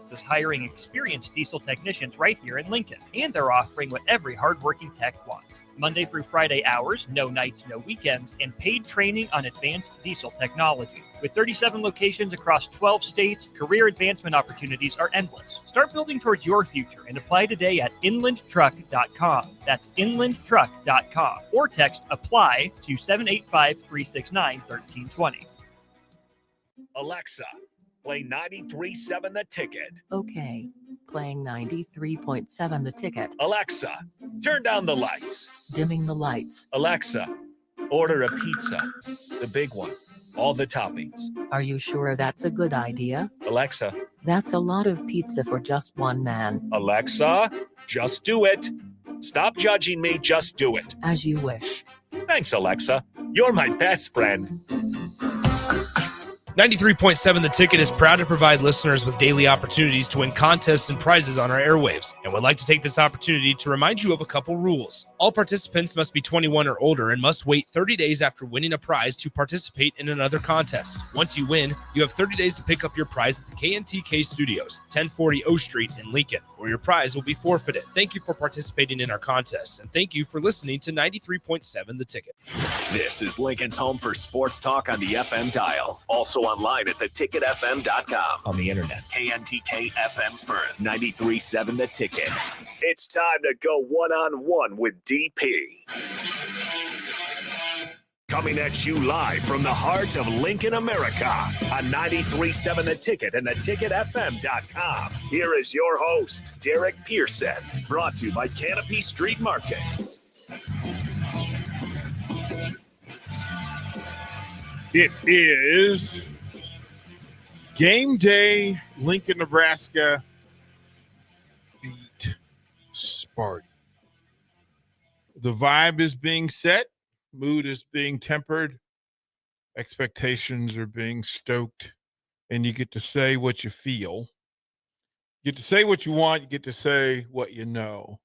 Gas is hiring experienced diesel technicians right here in Lincoln, and they're offering what every hardworking tech wants. Monday through Friday hours, no nights, no weekends, and paid training on advanced diesel technology. With 37 locations across 12 states, career advancement opportunities are endless. Start building towards your future and apply today at inlandtruck.com. That's inlandtruck.com. Or text APPLY to 785-369-1320. Alexa, play 93.7 The Ticket. Okay, playing 93.7 The Ticket. Alexa, turn down the lights. Dimming the lights. Alexa, order a pizza. The big one. All the toppings. Are you sure that's a good idea? Alexa. That's a lot of pizza for just one man. Alexa, just do it. Stop judging me, just do it. As you wish. Thanks, Alexa. You're my best friend. 93.7 The Ticket is proud to provide listeners with daily opportunities to win contests and prizes on our airwaves, and would like to take this opportunity to remind you of a couple rules. All participants must be 21 or older and must wait 30 days after winning a prize to participate in another contest. Once you win, you have 30 days to pick up your prize at the KNTK Studios, 1040 O Street in Lincoln, or your prize will be forfeited. Thank you for participating in our contests, and thank you for listening to 93.7 The Ticket. This is Lincoln's home for sports talk on the FM dial. Also online at theticketfm.com. On the internet. KNTK FM Firth, 93.7 The Ticket. It's time to go one-on-one with DP. Coming at you live from the heart of Lincoln, America on 93.7 The Ticket and theticketfm.com. Here is your host, Derek Pearson, brought to you by Canopy Street Market. It is game day. Lincoln, Nebraska beat Sparty. The vibe is being set. Mood is being tempered. Expectations are being stoked. And you get to say what you feel. You get to say what you want. You get to say what you know.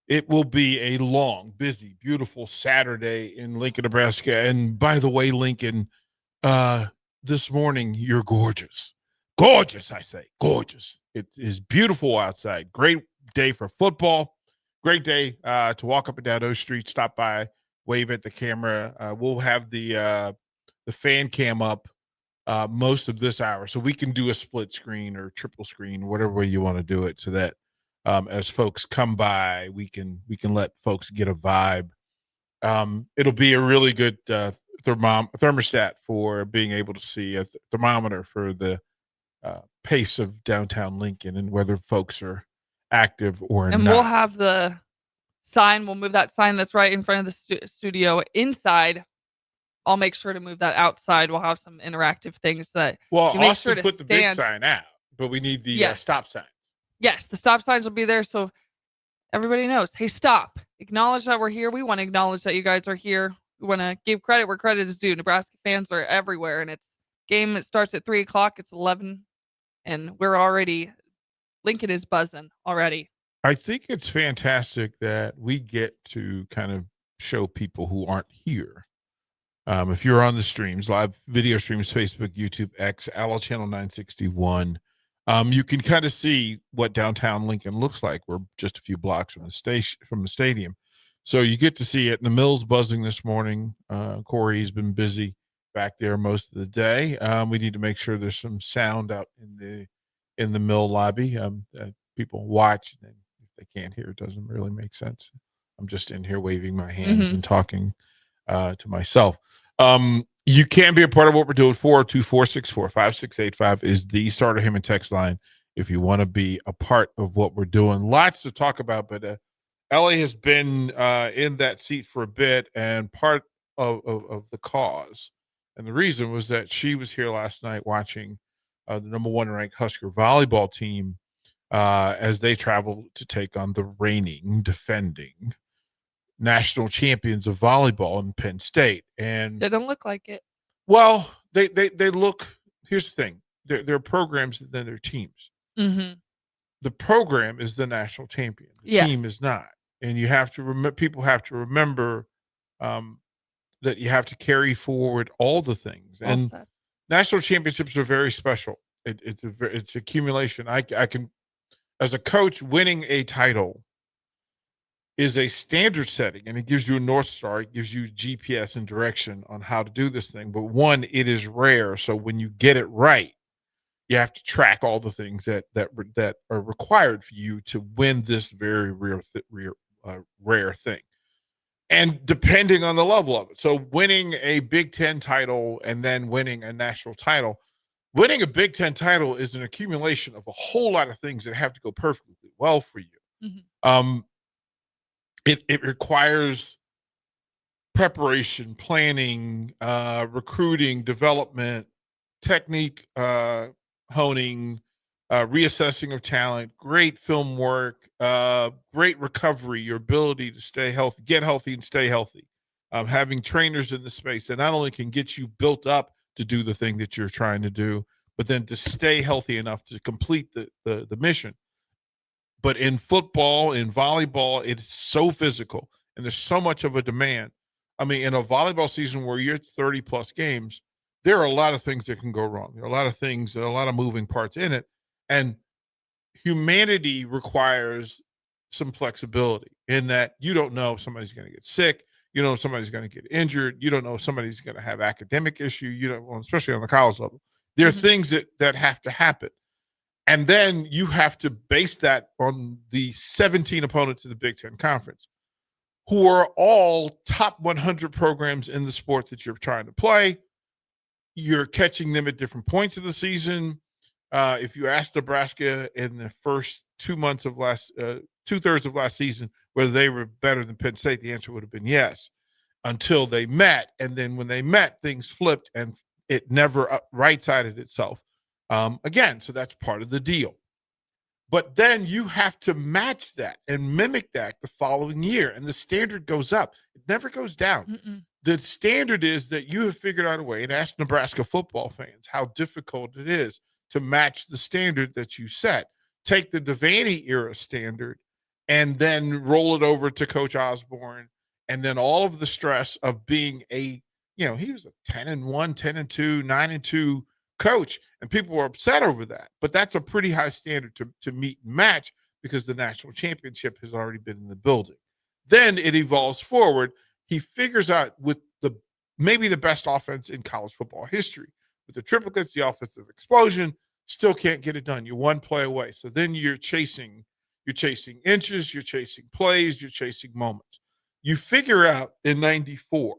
It will be a long, busy, beautiful Saturday in Lincoln, Nebraska. And by the way, Lincoln, this morning, you're gorgeous. Gorgeous, I say. Gorgeous. It is beautiful outside. Great day for football. Great day to walk up and down O Street, stop by, wave at the camera. We'll have the fan cam up most of this hour, so we can do a split screen or triple screen, whatever way you want to do it, so that as folks come by, we can let folks get a vibe. It'll be a really good thermostat for being able to see a thermometer for the pace of downtown Lincoln and whether folks are active or not. And we'll have the sign. We'll move that sign that's right in front of the studio inside. I'll make sure to move that outside. We'll have some interactive things that well, you make Austin sure to put the big sign out, but we need the stop signs. Yes, the stop signs will be there so everybody knows. Hey, stop. Acknowledge that we're here. We want to acknowledge that you guys are here. We want to give credit where credit is due. Nebraska fans are everywhere, and it's game. It starts at 3:00. It's 11, and we're already. Lincoln is buzzing already. I think it's fantastic that we get to kind of show people who aren't here. If you're on the streams, live video streams, Facebook, YouTube, X, Allo Channel 961, you can kind of see what downtown Lincoln looks like. We're just a few blocks from the stadium. So you get to see it. The mill's buzzing this morning. Corey's been busy back there most of the day. We need to make sure there's some sound out in the mill lobby that people watch. And if they can't hear, it doesn't really make sense. I'm just in here waving my hands and talking to myself. You can be a part of what we're doing. 402-464-5685 is the Starter Heyman text line if you want to be a part of what we're doing. Lots to talk about, but Ellie has been in that seat for a bit and part of the cause. And the reason was that she was here last night watching the number one ranked Husker volleyball team as they travel to take on the reigning, defending national champions of volleyball in Penn State. And they don't look like it. Well, they look. Here's the thing: they're programs and then they're teams. Mm-hmm. The program is the national champion. The team is not, and you have to remember. People have to remember that you have to carry forward all the things. And national championships are very special. It's accumulation. I can, as a coach, winning a title is a standard setting, and it gives you a North Star. It gives you GPS and direction on how to do this thing. But one, it is rare. So when you get it right, you have to track all the things that are required for you to win this very rare thing. And depending on the level of it. So winning a Big Ten title and then winning a national title, winning a Big Ten title is an accumulation of a whole lot of things that have to go perfectly well for you. Mm-hmm. It requires preparation, planning, recruiting, development, technique honing, reassessing of talent, great film work, great recovery, your ability to stay healthy, get healthy and stay healthy. Having trainers in the space that not only can get you built up to do the thing that you're trying to do, but then to stay healthy enough to complete the mission. But in football, in volleyball, it's so physical and there's so much of a demand. I mean, in a volleyball season where you're 30 plus games, there are a lot of things that can go wrong. There are a lot of things, there are a lot of moving parts in it. And humanity requires some flexibility in that you don't know if somebody's going to get sick. You know if somebody's going to get injured. You don't know if somebody's going to have academic issue. You don't, well, especially on the college level. There are things that have to happen. And then you have to base that on the 17 opponents in the Big Ten Conference, who are all top 100 programs in the sport that you're trying to play. You're catching them at different points of the season. If you asked Nebraska in the first 2 months of two-thirds of last season whether they were better than Penn State, the answer would have been yes, until they met. And then when they met, things flipped and it never right-sided itself. Again, so that's part of the deal. But then you have to match that and mimic that the following year, and the standard goes up. It never goes down. Mm-mm. The standard is that you have figured out a way, and ask Nebraska football fans how difficult it is to match the standard that you set. Take the Devaney era standard and then roll it over to Coach Osborne, and then all of the stress of being he was a 10-1, 10-2, 9-2 coach, and people were upset over that. But that's a pretty high standard to meet and match because the national championship has already been in the building. Then it evolves forward. He figures out with maybe the best offense in college football history. With the triplets, the offensive explosion, still can't get it done. You're one play away. So then you're chasing inches, you're chasing plays, you're chasing moments. You figure out in 94,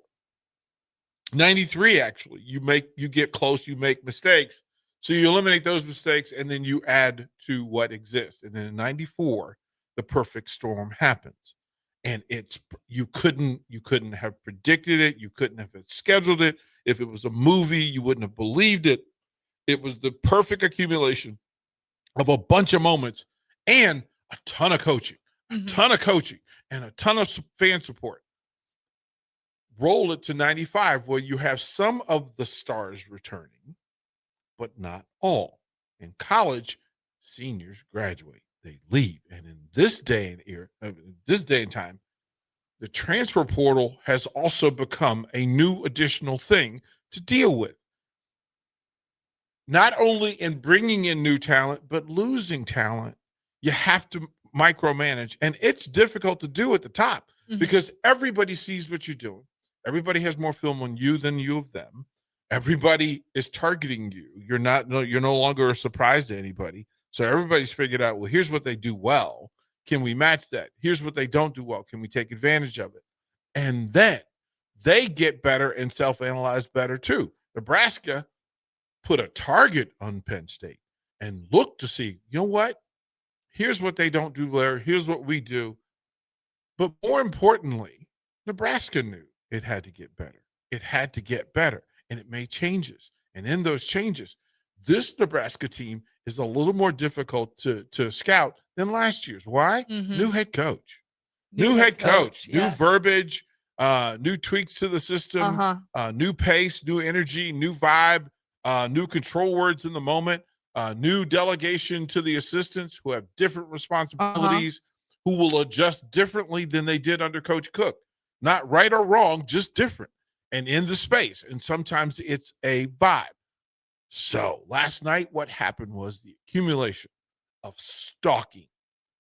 93, actually, you get close, you make mistakes. So you eliminate those mistakes and then you add to what exists. And then in 94, the perfect storm happens. And you couldn't have predicted it. You couldn't have scheduled it. If it was a movie, you wouldn't have believed it. It was the perfect accumulation of a bunch of moments and a ton of coaching, and a ton of fan support. Roll it to 95, where you have some of the stars returning, but not all. In college, seniors graduate. They leave. And in this day and time, the transfer portal has also become a new additional thing to deal with. Not only in bringing in new talent, but losing talent, you have to micromanage. And it's difficult to do at the top because everybody sees what you're doing. Everybody has more film on you than you of them. Everybody is targeting you. You're no longer a surprise to anybody. So everybody's figured out, well, here's what they do well. Can we match that? Here's what they don't do well. Can we take advantage of it? And then they get better and self-analyze better too. Nebraska put a target on Penn State and look to see, you know what? Here's what they don't do there. Here's what we do. But more importantly, Nebraska knew it had to get better. It had to get better, and it made changes. And in those changes, this Nebraska team is a little more difficult to scout than last year's. Why? New head coach. New head coach. New verbiage, new tweaks to the system, new pace, new energy, new vibe, new control words in the moment, new delegation to the assistants who have different responsibilities, who will adjust differently than they did under Coach Cook. Not right or wrong, just different and in the space. And sometimes it's a vibe. So last night, what happened was the accumulation of stalking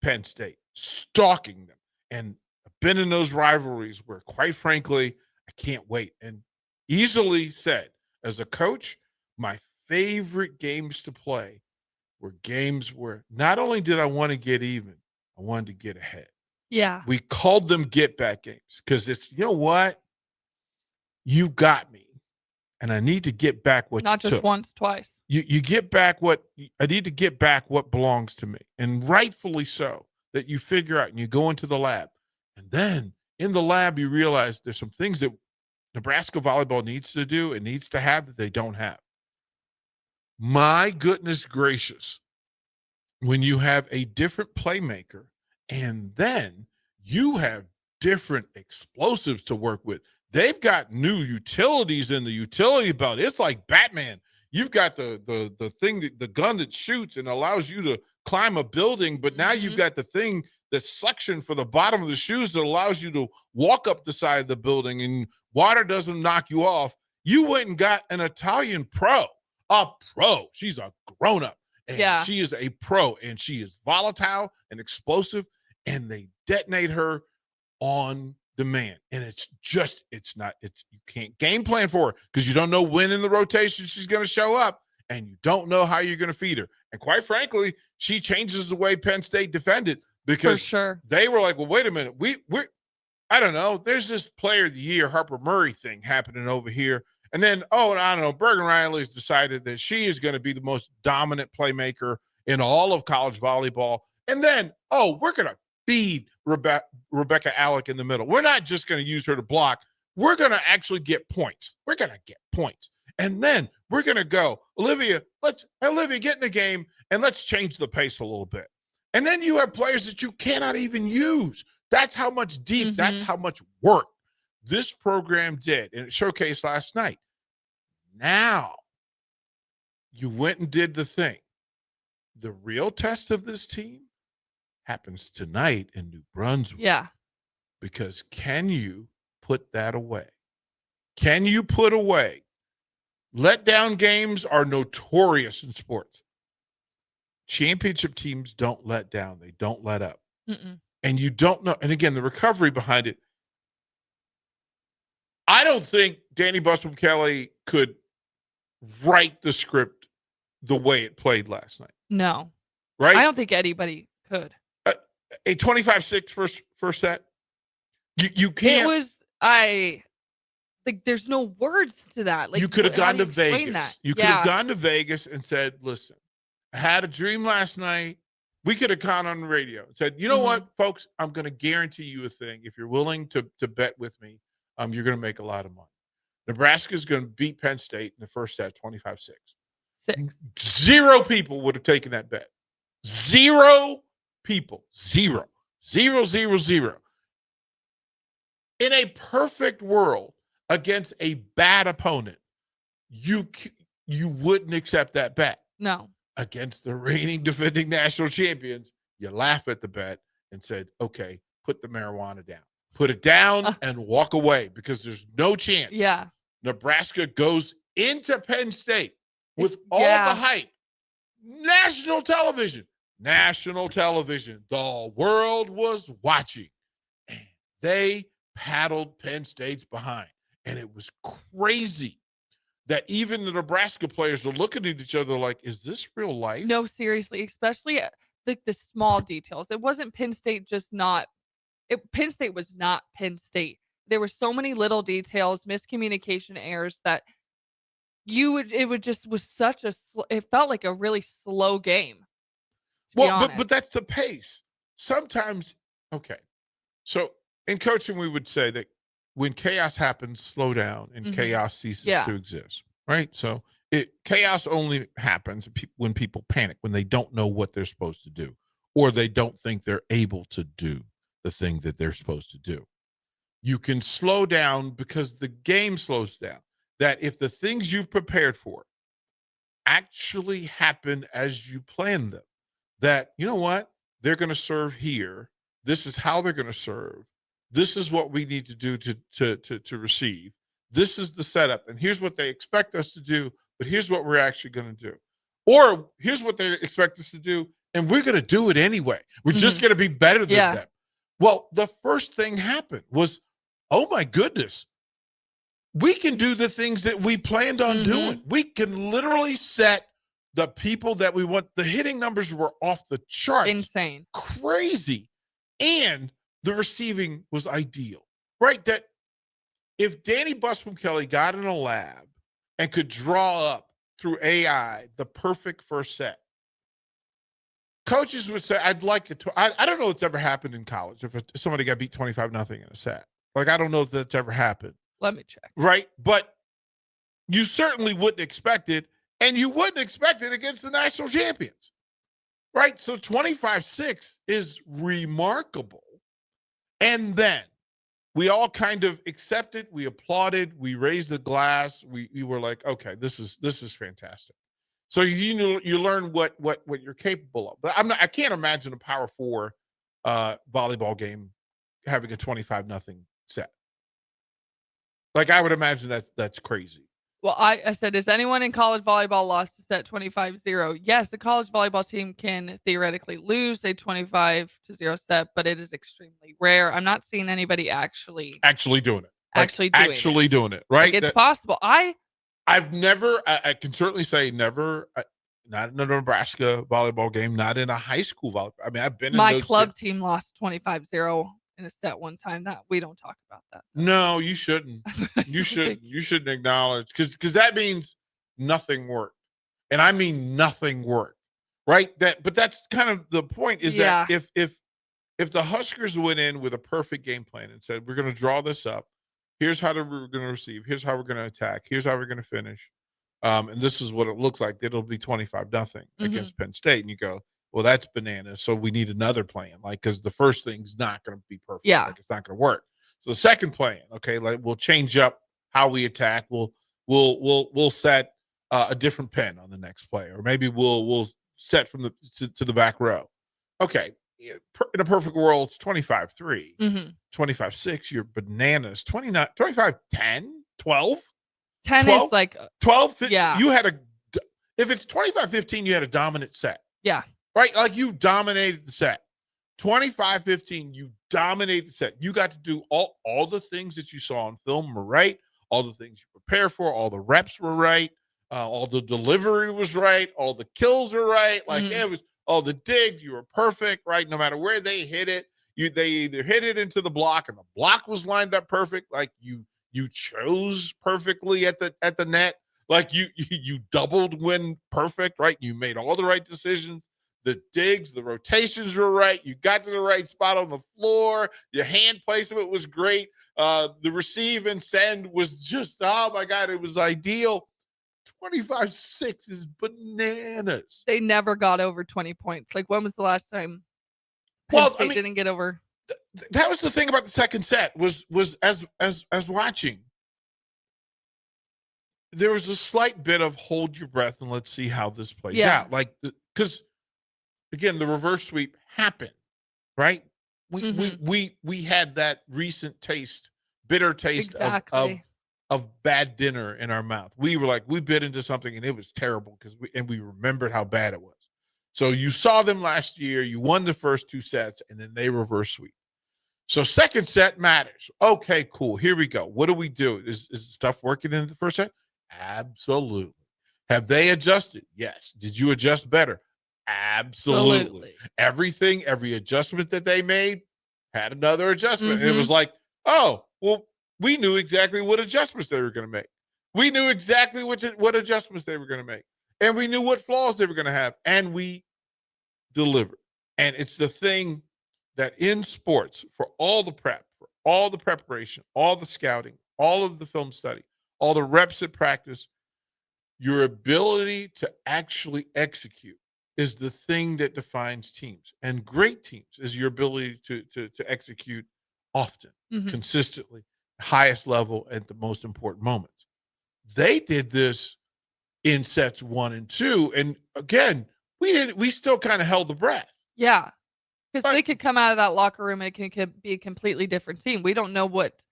Penn State, stalking them. And I've been in those rivalries where, quite frankly, I can't wait. And easily said, as a coach, my favorite games to play were games where not only did I want to get even, I wanted to get ahead. Yeah. We called them get back games because it's, you know what? You got me. And I need to get back what Not you just took. once, twice. You get back what I need to get back what belongs to me. And rightfully so, that you figure out and you go into the lab. And then in the lab, you realize there's some things that Nebraska volleyball needs to do and needs to have that they don't have. My goodness gracious, when you have a different playmaker and then you have different explosives to work with, they've got new utilities in the utility belt. It's like Batman. You've got the thing, the gun that shoots and allows you to climb a building, but now you've got the thing that's suction for the bottom of the shoes that allows you to walk up the side of the building and water doesn't knock you off. You went and got an Italian pro, a pro. She's a grown-up, and she is a pro, and she is volatile and explosive, and they detonate her on demand. And you can't game plan for her because you don't know when in the rotation she's going to show up, and you don't know how you're going to feed her. And quite frankly, she changes the way Penn State defended because they were like, well, wait a minute. We're I don't know. There's this player of the year, Harper Murray thing happening over here. And then, I don't know, Bergen Riley's decided that she is going to be the most dominant playmaker in all of college volleyball. And then, we're going to feed Rebecca Alec in the middle. We're not just going to use her to block. We're going to actually get points. We're going to get points. And then we're going to go, Olivia, get in the game, and let's change the pace a little bit. And then you have players that you cannot even use. That's how much deep, that's how much work this program did. And it showcased last night. Now, you went and did the thing. The real test of this team happens tonight in New Brunswick. Yeah. Because can you put that away? Can you put away? Letdown games are notorious in sports. Championship teams don't let down. They don't let up. And you don't know. And again, the recovery behind it. I don't think Danny Busby Kelly could write the script the way it played last night. No. Right? I don't think anybody could. A 25-6 first set. You can't. It was, there's no words to that. Like, you could have gone to Vegas. That? You could have gone to Vegas and said, listen, I had a dream last night. We could have gone on the radio and said, you know what, folks, I'm going to guarantee you a thing. If you're willing to bet with me, you're going to make a lot of money. Nebraska's going to beat Penn State in the first set, 25-6. 6. 0 people would have taken that bet. 0 people. 0. 0, 0, 0. In a perfect world against a bad opponent, you wouldn't accept that bet. No. Against the reigning defending national champions, you laugh at the bet and said, okay, put the marijuana down. Put it down and walk away because there's no chance. Yeah. Nebraska goes into Penn State with all the hype. National television. The world was watching. And they paddled Penn State's behind. And it was crazy that even the Nebraska players are looking at each other like, is this real life? No, seriously, especially the small details. It wasn't Penn State Penn State was not Penn State. There were so many little details, miscommunication errors that it felt like a really slow game. But that's the pace. Sometimes, okay. So in coaching, we would say that when chaos happens, slow down and chaos ceases to exist, right? So chaos only happens when people panic, when they don't know what they're supposed to do, or they don't think they're able to do the thing that they're supposed to do. You can slow down because the game slows down. That if the things you've prepared for actually happen as you planned them, that, you know what, they're going to serve here. This is how they're going to serve. This is what we need to do to receive. This is the setup. And here's what they expect us to do. but here's what we're actually going to do. Or here's what they expect us to do, and we're going to do it anyway. We're just going to be better than them. Well, the first thing happened was, oh my goodness, we can do the things that we planned on doing. We can literally set the people that we want. The hitting numbers were off the charts. Insane. Crazy. And the receiving was ideal, right? That if Danny Busby Kelly got in a lab and could draw up through AI the perfect first set, coaches would say, I'd like it to. I don't know if it's ever happened in college if somebody got beat 25-0 in a set. Like, I don't know if that's ever happened. Let me check. Right? But you certainly wouldn't expect it, and you wouldn't expect it against the national champions. Right? So 25-6 is remarkable. And then we all kind of accepted, we applauded, we raised the glass. We were like, okay, this is fantastic. So you learn what you're capable of. But I can't imagine a Power 4 volleyball game having a 25-0 set. Like, I would imagine that's crazy. Well, I said, has anyone in college volleyball lost a set 25-0? Yes, the college volleyball team can theoretically lose a 25-0 set, but it is extremely rare. I'm not seeing anybody actually doing it. Actually doing it, right? Like, it's possible. I've never, I can certainly say never, not in a Nebraska volleyball game, not in a high school volleyball. I mean, I've been in my club team lost 25-0 in a set one time. That we don't talk about that. No, you shouldn't. You shouldn't. You shouldn't acknowledge, because that means nothing worked, and I mean nothing worked, right? But that's kind of the point. Is that if the Huskers went in with a perfect game plan and said, we're going to draw this up, here's how we're going to receive, here's how we're going to attack, here's how we're going to finish, and this is what it looks like. It'll be 25-0 against Penn State, and you go, well, that's bananas. So we need another plan, like, because the first thing's not going to be perfect. Yeah, like, it's not going to work. So the second plan, okay, like, we'll change up how we attack. We'll set a different pen on the next play, or maybe we'll set from the to the back row. Okay, in a perfect world, it's 25-3, 25-6. You're bananas. 29, 25-10, 12. 10 12? is like 12. Yeah, you had if it's 25-15, you had a dominant set. Yeah. Right? Like, you dominated the set. 25-15, you dominated the set. You got to do all the things that you saw on film were right. All the things you prepare for, all the reps were right. All the delivery was right. All the kills were right. Like, it was all the digs. You were perfect, right? No matter where they hit it, they either hit it into the block, and the block was lined up perfect. Like, you chose perfectly at the net. Like, you doubled when perfect, right? You made all the right decisions. The digs, the rotations were right. You got to the right spot on the floor. Your hand placement was great. The receive and send was just, oh my God, it was ideal. 25-6 is bananas. They never got over 20 points. Like, when was the last time Penn State didn't get over? That was the thing about the second set was as watching. There was a slight bit of hold your breath and let's see how this plays out. Like, because again, the reverse sweep happened, right? We had that recent bitter taste of bad dinner in our mouth. We were like, we bit into something and it was terrible because we remembered how bad it was. So you saw them last year, you won the first two sets, and then they reverse sweep. So second set matters. Okay, cool. Here we go. What do we do? Is stuff working in the first set? Absolutely. Have they adjusted? Yes. Did you adjust better? Absolutely. Every adjustment that they made had another adjustment. And it was like, oh, well, we knew exactly what adjustments they were going to make. We knew exactly what adjustments they were going to make. And we knew what flaws they were going to have. And we delivered. And it's the thing that in sports, for all the prep, for all the preparation, all the scouting, all of the film study, all the reps at practice, your ability to actually execute is the thing that defines teams. And great teams is your ability to execute often, consistently, highest level at the most important moments. They did this in sets 1 and 2. And again, we still kind of held the breath. Yeah. Because they could come out of that locker room and it can be a completely different team. We don't know what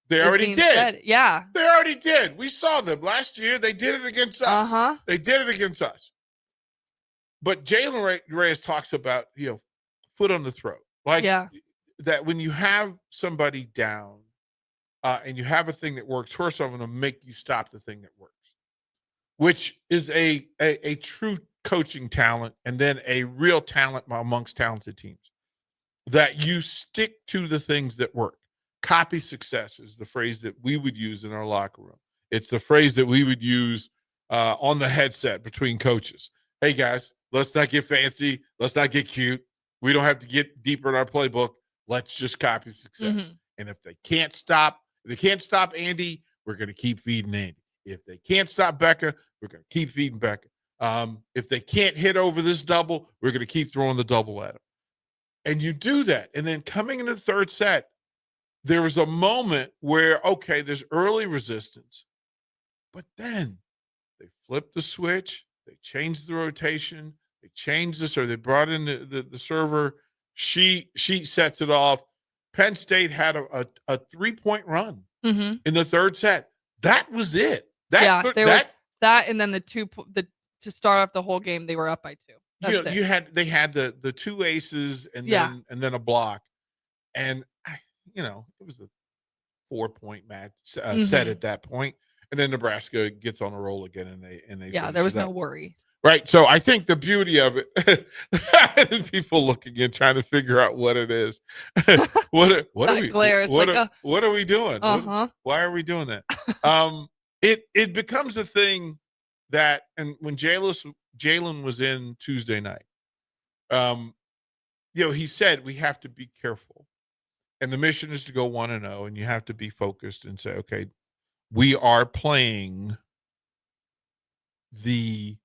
They is already being did. said. Yeah. They already did. We saw them last year. They did it against us. Uh-huh. They did it against us. But Jalen Reyes talks about, foot on the throat. Like that when you have somebody down and you have a thing that works, first I'm going to make you stop the thing that works, which is a true coaching talent and then a real talent amongst talented teams, that you stick to the things that work. Copy success is the phrase that we would use in our locker room. It's the phrase that we would use on the headset between coaches. Hey, guys, let's not get fancy. Let's not get cute. We don't have to get deeper in our playbook. Let's just copy success. Mm-hmm. And if they can't stop Andy, we're going to keep feeding Andy. If they can't stop Becca, we're going to keep feeding Becca. If they can't hit over this double, we're going to keep throwing the double at them. And you do that. And then coming into the third set, there was a moment where, okay, there's early resistance, but then they flipped the switch, they changed the rotation, they changed this, or they brought in the server. She sets it off. Penn State had a 3-point run in the third set. That was it. There was that, and then to start off the whole game, they were up by 2. They had the 2 aces and then a block, and it was a 4-point match set at that point, and then Nebraska gets on a roll again, and they there was no worry. Right. So I think the beauty of it is people looking in trying to figure out what it is. what are we doing? Why are we doing that? It becomes a thing that, and when Jalen was in Tuesday night, he said we have to be careful. And the mission is to go 1-0, and you have to be focused and say, okay, we are playing the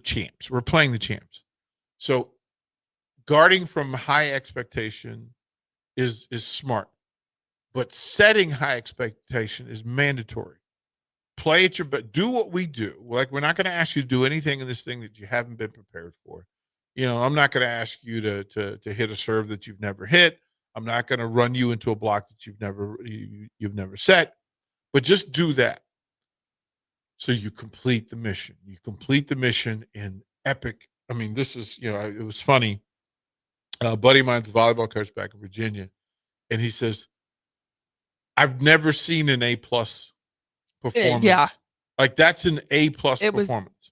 champs. We're playing the champs. So guarding from high expectation is smart, but setting high expectation is mandatory. Play at your best. Do what we do. Like, we're not going to ask you to do anything in this thing that you haven't been prepared for. I'm not going to ask you to hit a serve that you've never hit. I'm not going to run you into a block that you've never set. But just do that. So you complete the mission. You complete the mission in epic. I mean, this is, it was funny. A buddy of mine's a volleyball coach back in Virginia, and he says, I've never seen an A+ performance. Yeah. Like, that's an A+ performance.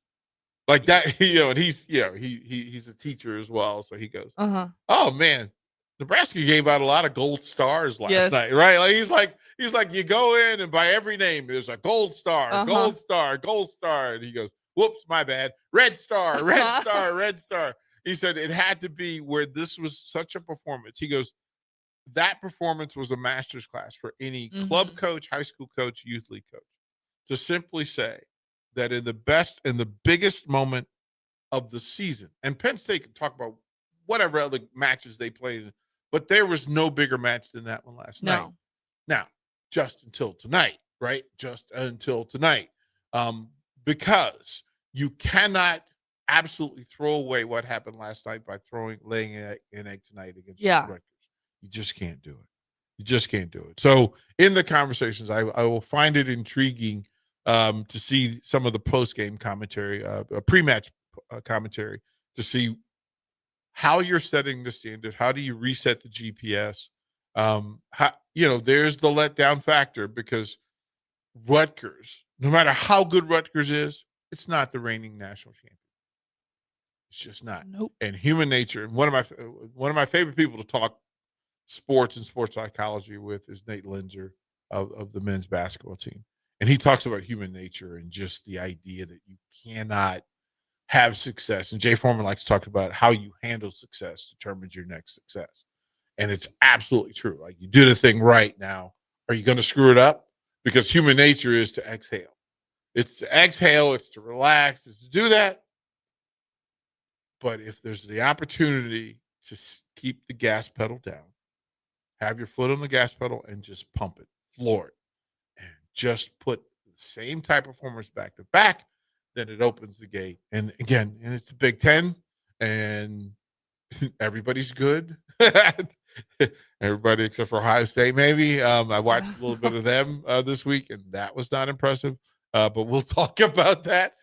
Like that, and he's a teacher as well. So he goes, oh man, Nebraska gave out a lot of gold stars last night, right? Like he's like, you go in and by every name, there's a gold star, gold star, gold star. And he goes, whoops, my bad. Red star, red star, red star. He said it had to be where this was such a performance. He goes, that performance was a master's class for any club coach, high school coach, youth league coach, to simply say that in the best and the biggest moment of the season, and Penn State can talk about whatever other matches they played, but there was no bigger match than that one last night. Now, just until tonight, right? Just until tonight. Because you cannot absolutely throw away what happened last night by laying an egg tonight against Rutgers. You just can't do it. You just can't do it. So in the conversations, I will find it intriguing to see some of the post-game commentary, pre-match commentary, to see how you're setting the standard. How do you reset the GPS? There's the letdown factor, because Rutgers, no matter how good Rutgers is, it's not the reigning national champion. It's just not. Nope. And human nature. And one of my favorite people to talk sports and sports psychology with is Nate Linzer of the men's basketball team. And he talks about human nature and just the idea that you cannot have success. And Jay Foreman likes to talk about how you handle success determines your next success. And it's absolutely true. Like, you do the thing right now. Are you going to screw it up? Because human nature is to exhale. It's to exhale. It's to relax. It's to do that. But if there's the opportunity to keep the gas pedal down, have your foot on the gas pedal and just pump it, floor it, and just put the same type of performance back to back, then it opens the gate. And again, it's the Big Ten, and everybody's good. Everybody except for Ohio State, maybe. I watched a little bit of them this week, and that was not impressive. But we'll talk about that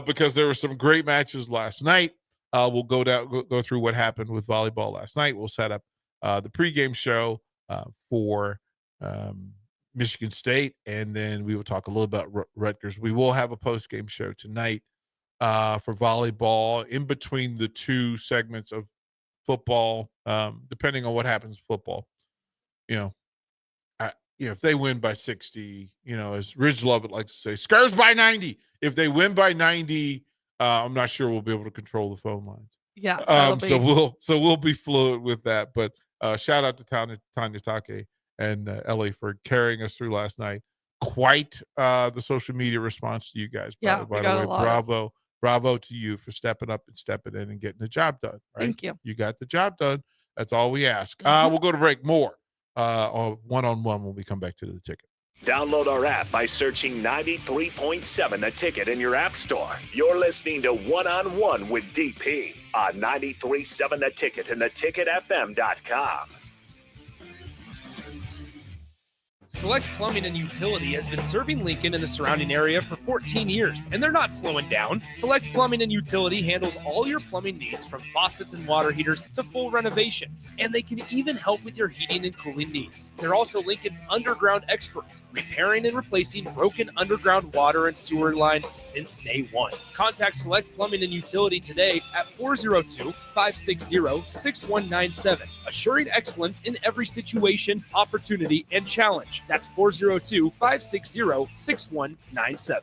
because there were some great matches last night. We'll go through what happened with volleyball last night. We'll set up the pregame show for Michigan State, and then we will talk a little about Rutgers. We will have a postgame show tonight for volleyball in between the two segments of football, depending on what happens with football. If they win by 60, as Ridge Lovett likes to say, Scars by 90. If they win by 90, I'm not sure we'll be able to control the phone lines. Yeah. So we'll be fluid with that. But shout out to Tanya Take and Ellie for carrying us through last night. Quite the social media response to you guys. By the way, bravo to you for stepping up and stepping in and getting the job done. Right? Thank you. You got the job done. That's all we ask. We'll go to break more on one-on-one when we come back to the ticket. Download our app by searching 93.7 The Ticket in your app store. You're listening to One-on-One with DP on 93.7 The Ticket and theticketfm.com. Select Plumbing and Utility has been serving Lincoln and the surrounding area for 14 years, and they're not slowing down. Select Plumbing and Utility handles all your plumbing needs, from faucets and water heaters to full renovations, and they can even help with your heating and cooling needs. They're also Lincoln's underground experts, repairing and replacing broken underground water and sewer lines since day one. Contact Select Plumbing and Utility today at 402-560-6197, assuring excellence in every situation, opportunity, and challenge. That's 402-560-6197.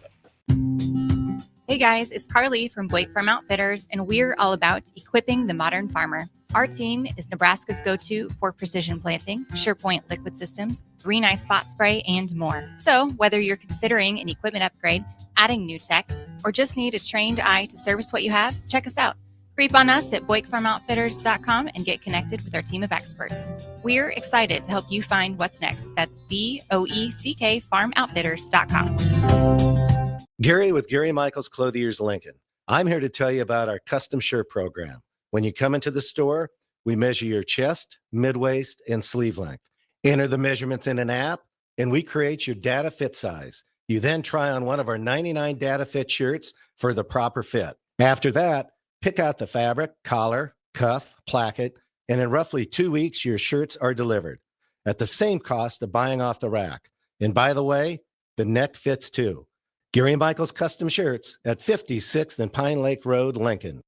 Hey guys, it's Carly from Blake Farm Outfitters, and we're all about equipping the modern farmer. Our team is Nebraska's go-to for precision planting, SurePoint liquid systems, Green Eye spot spray, and more. So whether you're considering an equipment upgrade, adding new tech, or just need a trained eye to service what you have, check us out. Creep on us at BlakeFarmOutfitters.com and get connected with our team of experts. We're excited to help you find what's next. That's BOECK FarmOutfitters.com. Gary with Gary Michaels Clothiers Lincoln. I'm here to tell you about our custom shirt program. When you come into the store, we measure your chest, mid-waist, and sleeve length. Enter the measurements in an app, and we create your data fit size. You then try on one of our 99 data fit shirts for the proper fit. After that, pick out the fabric, collar, cuff, placket, and in roughly 2 weeks, your shirts are delivered at the same cost of buying off the rack. And by the way, the neck fits too. Gary Michaels Custom Shirts at 56th and Pine Lake Road, Lincoln.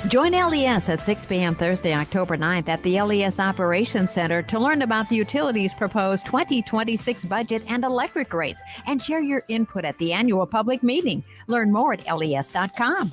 Join LES at 6 p.m. Thursday, October 9th at the LES Operations Center to learn about the utilities' proposed 2026 budget and electric rates, and share your input at the annual public meeting. Learn more at les.com.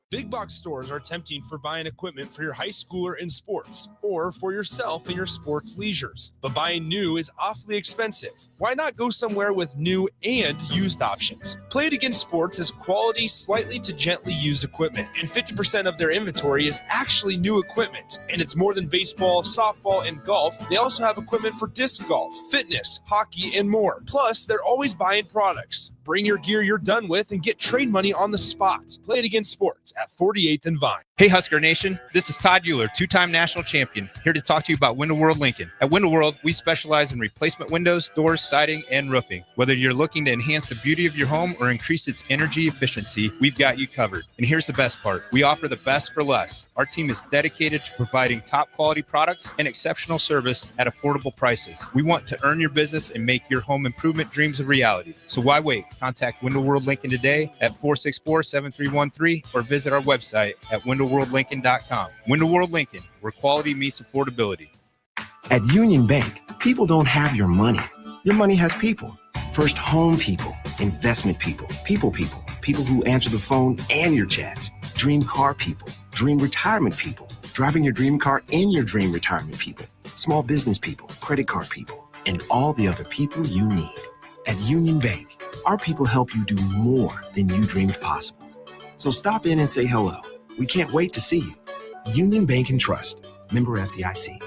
Big box stores are tempting for buying equipment for your high schooler in sports or for yourself in your sports leisures. But buying new is awfully expensive. Why not go somewhere with new and used options? Play It Again Sports has quality, slightly to gently used equipment, and 50% of their inventory is actually new equipment. And it's more than baseball, softball, and golf. They also have equipment for disc golf, fitness, hockey, and more. Plus, they're always buying products. Bring your gear you're done with and get trade money on the spot. Play It Again Sports at 48th and Vine. Hey Husker Nation, this is Todd Euler, two-time national champion, here to talk to you about Window World Lincoln. At Window World, we specialize in replacement windows, doors, siding, and roofing. Whether you're looking to enhance the beauty of your home or increase its energy efficiency, we've got you covered. And here's the best part. We offer the best for less. Our team is dedicated to providing top quality products and exceptional service at affordable prices. We want to earn your business and make your home improvement dreams a reality. So why wait? Contact Window World Lincoln today at 464-7313 or visit our website at windowworldlincoln.com. Window World Lincoln, where quality meets affordability. At Union Bank, people don't have your money. Your money has people. First home people, investment people, people who answer the phone and your chats, dream car people, dream retirement people, driving your dream car in your dream retirement people, small business people, credit card people, and all the other people you need. At Union Bank, our people help you do more than you dreamed possible. So stop in and say hello. We can't wait to see you. Union Bank and Trust. Member FDIC.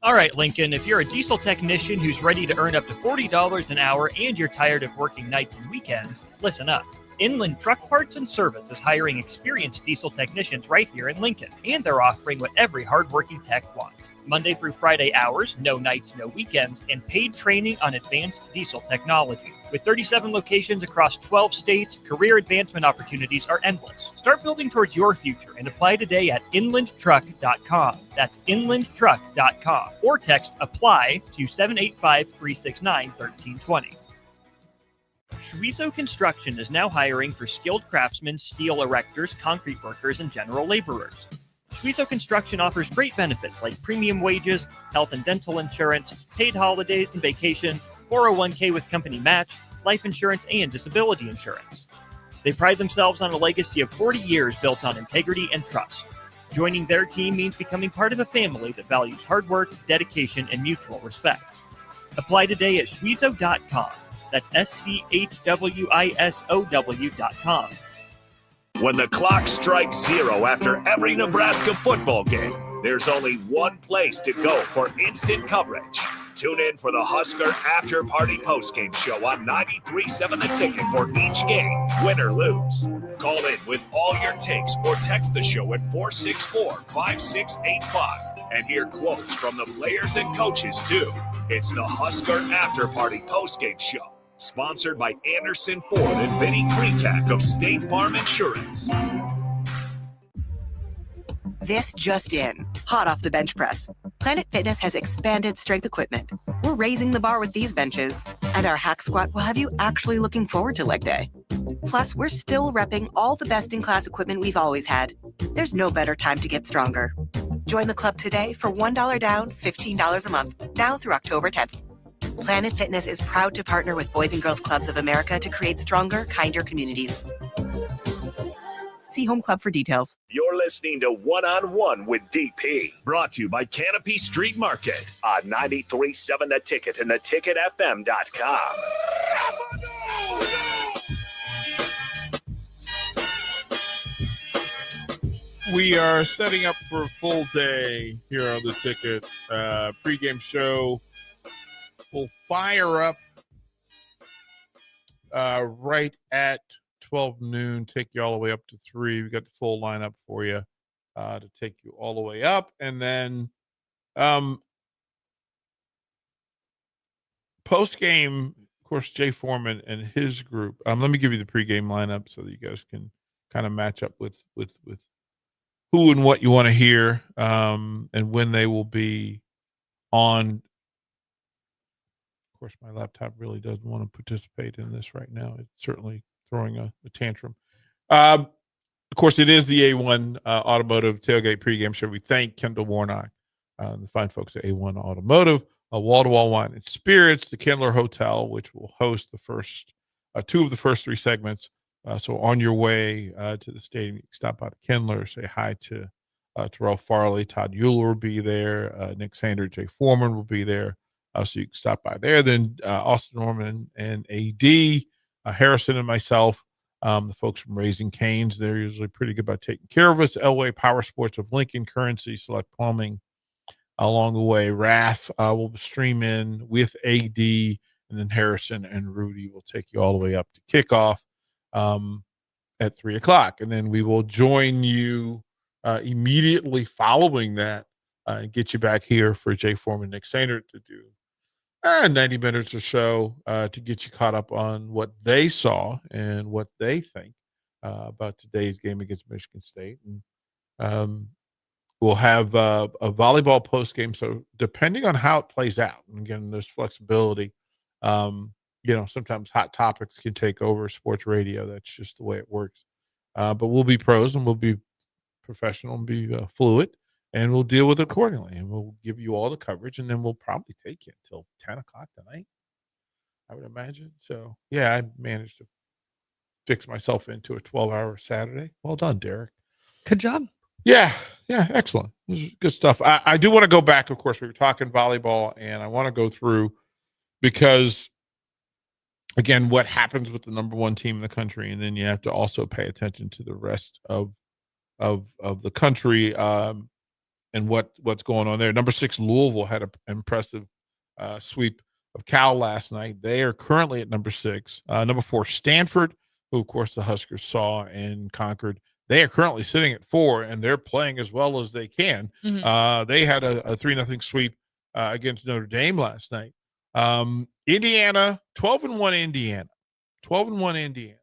All right, Lincoln, if you're a diesel technician who's ready to earn up to $40 an hour and you're tired of working nights and weekends, listen up. Inland Truck Parts and Service is hiring experienced diesel technicians right here in Lincoln, and they're offering what every hardworking tech wants. Monday through Friday hours, no nights, no weekends, and paid training on advanced diesel technology. With 37 locations across 12 states, career advancement opportunities are endless. Start building towards your future and apply today at inlandtruck.com. That's inlandtruck.com. Or text APPLY to 785-369-1320. Schweizo Construction is now hiring for skilled craftsmen, steel erectors, concrete workers, and general laborers. Schweizo Construction offers great benefits like premium wages, health and dental insurance, paid holidays and vacation, 401k with company match, life insurance, and disability insurance. They pride themselves on a legacy of 40 years built on integrity and trust. Joining their team means becoming part of a family that values hard work, dedication, and mutual respect. Apply today at schweizo.com. That's SCHWISOW.com. When the clock strikes zero after every Nebraska football game, there's only one place to go for instant coverage. Tune in for the Husker After Party Postgame Show on 93.7 The Ticket for each game, win or lose. Call in with all your takes or text the show at 464-5685 and hear quotes from the players and coaches, too. It's the Husker After Party Postgame Show, sponsored by Anderson Ford and Vinny Krikak of State Farm Insurance. This just in, hot off the bench press. Planet Fitness has expanded strength equipment. We're raising the bar with these benches, and our hack squat will have you actually looking forward to leg day. Plus, we're still repping all the best-in-class equipment we've always had. There's no better time to get stronger. Join the club today for $1 down, $15 a month, now through October 10th. Planet Fitness is proud to partner with Boys and Girls Clubs of America to create stronger, kinder communities. See Home Club for details. You're listening to One-on-One with DP, brought to you by Canopy Street Market on 93.7 The Ticket and theticketfm.com. We are setting up for a full day here on The Ticket. Pregame show will fire up right at 12 noon, take you all the way up to 3. We got the full lineup for you to take you all the way up. And then post-game, of course, Jay Foreman and his group. Let me give you the pregame lineup so that you guys can kind of match up with who and what you want to hear and when they will be on. Of course, my laptop really doesn't want to participate in this right now. It's certainly throwing a tantrum. Of course, it is the A1 Automotive Tailgate pregame show. We thank Kendall Warnock, the fine folks at A1 Automotive, Wall-to-Wall Wine and Spirits, the Kindler Hotel, which will host the first 2 of the first 3 segments. So on your way to the stadium, you can stop by the Kindler, say hi to Terrell Farley. Todd Euler will be there. Nick Sanders, Jay Foreman will be there. So you can stop by there. Then Austin Norman and AD, Harrison and myself, the folks from Raising Cane's, they're usually pretty good about taking care of us. Elway Power Sports of Lincoln, Currency, Select Plumbing along the way. Raf will stream in with AD, and then Harrison and Rudy will take you all the way up to kickoff at 3 o'clock. And then we will join you immediately following that and get you back here for Jay Foreman, Nick Sainer to do 90 minutes or so to get you caught up on what they saw and what they think about today's game against Michigan State. And we'll have a volleyball post game. So depending on how it plays out, and again, there's flexibility. Sometimes hot topics can take over sports radio. That's just the way it works. But we'll be pros and we'll be professional and be fluid. And we'll deal with it accordingly, and we'll give you all the coverage, and then we'll probably take you until 10 o'clock tonight, I would imagine. So, yeah, I managed to fix myself into a 12-hour Saturday. Well done, Derek. Good job. Yeah, excellent. This is good stuff. I do want to go back. Of course, we were talking volleyball, and I want to go through because, again, what happens with the number 1 team in the country, and then you have to also pay attention to the rest of the country. And what's going on there. Number 6, Louisville had an impressive sweep of Cal last night. They are currently at number 6. Number 4, Stanford who of course the Huskers saw and conquered. They are currently sitting at 4, and they're playing as well as they can. They had a 3-0 sweep against Notre Dame last night. Indiana, 12-1 Indiana. 12-1 Indiana.